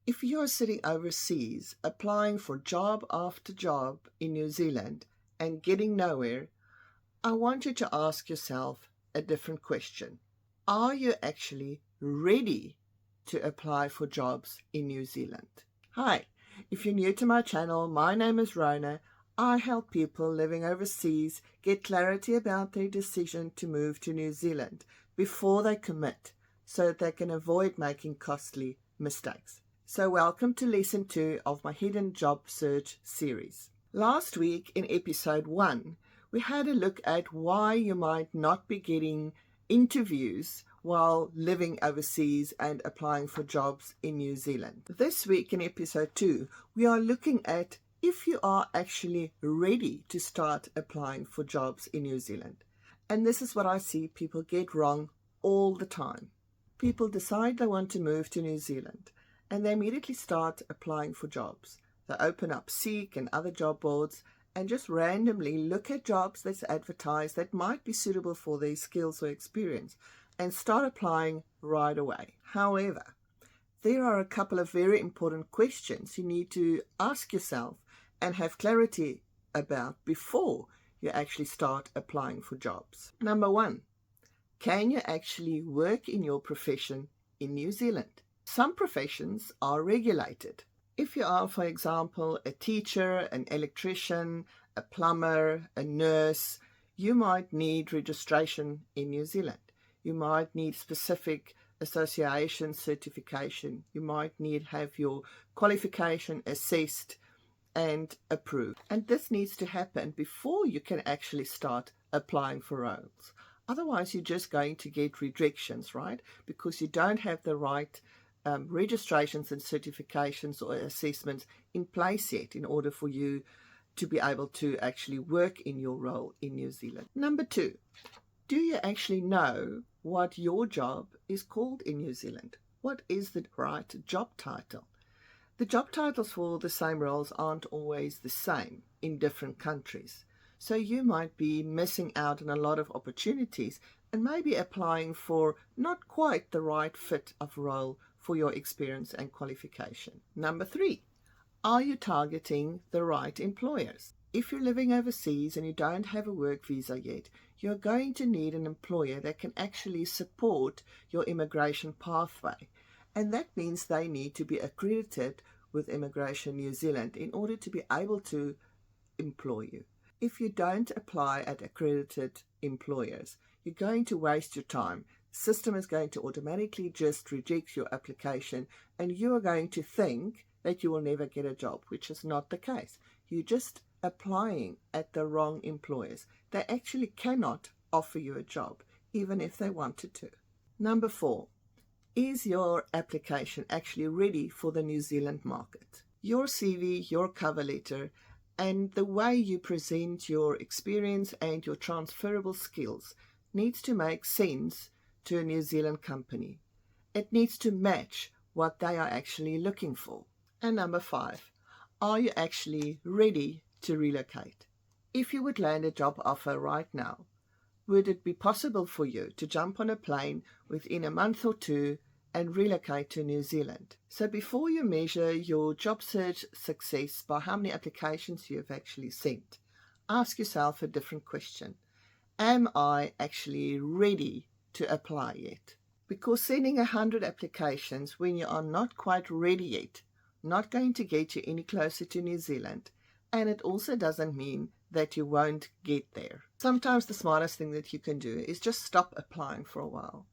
If you're sitting overseas applying for job after job in New Zealand and getting nowhere, I want you to ask yourself a different question. Are you actually ready to apply for jobs in New Zealand? Hi, if you're new to my channel, my name is Rona. I help people living overseas get clarity about their decision to move to New Zealand before they commit so that they can avoid making costly mistakes. So welcome to lesson 2 of my Hidden Job Search series. Last week in episode 1, we had a look at why you might not be getting interviews while living overseas and applying for jobs in New Zealand. This week in episode 2, we are looking at if you are actually ready to start applying for jobs in New Zealand. And this is what I see people get wrong all the time. People decide they want to move to New Zealand and they immediately start applying for jobs. They open up Seek and other job boards and just randomly look at jobs that's advertised that might be suitable for their skills or experience and start applying right away. However, there are a couple of very important questions you need to ask yourself and have clarity about before you actually start applying for jobs. Number 1, can you actually work in your profession in New Zealand? Some professions are regulated. If you are, for example, a teacher, an electrician, a plumber, a nurse, you might need registration in New Zealand. You might need specific association certification. You might need to have your qualification assessed and approved. And this needs to happen before you can actually start applying for roles. Otherwise, you're just going to get rejections, right? Because you don't have the right registrations and certifications or assessments in place yet in order for you to be able to actually work in your role in New Zealand. Number 2, do you actually know what your job is called in New Zealand? What is the right job title? The job titles for the same roles aren't always the same in different countries. So you might be missing out on a lot of opportunities and maybe applying for not quite the right fit of role for your experience and qualification. Number 3, are you targeting the right employers? If you're living overseas and you don't have a work visa yet, you're going to need an employer that can actually support your immigration pathway. And that means they need to be accredited with Immigration New Zealand in order to be able to employ you. If you don't apply at accredited employers, you're going to waste your time. The system is going to automatically just reject your application and you are going to think that you will never get a job, which is not the case. You're just applying at the wrong employers. They actually cannot offer you a job, even if they wanted to. Number 4, is your application actually ready for the New Zealand market? Your CV, your cover letter, and the way you present your experience and your transferable skills needs to make sense to a New Zealand company. It needs to match what they are actually looking for. And number 5, are you actually ready to relocate? If you would land a job offer right now, would it be possible for you to jump on a plane within a month or 2 and relocate to New Zealand? So before you measure your job search success by how many applications you have actually sent, ask yourself a different question. Am I actually ready to apply yet? Because sending 100 applications when you are not quite ready yet, not going to get you any closer to New Zealand, and it also doesn't mean that you won't get there. Sometimes the smartest thing that you can do is just stop applying for a while.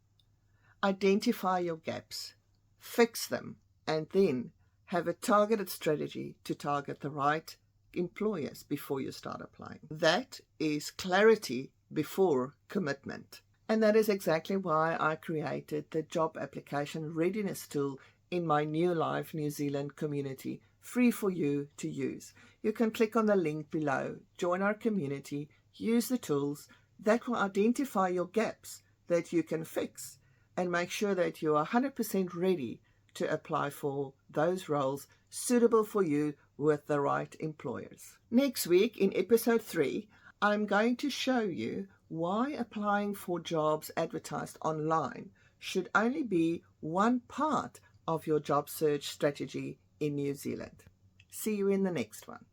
Identify your gaps, fix them, and then have a targeted strategy to target the right employers before you start applying. That is clarity before commitment. And that is exactly why I created the job application readiness tool in my New Life New Zealand community, free for you to use. You can click on the link below, join our community, use the tools that will identify your gaps that you can fix and make sure that you are 100% ready to apply for those roles suitable for you with the right employers. Next week in episode 3, I'm going to show you why applying for jobs advertised online should only be one part of your job search strategy in New Zealand. See you in the next one.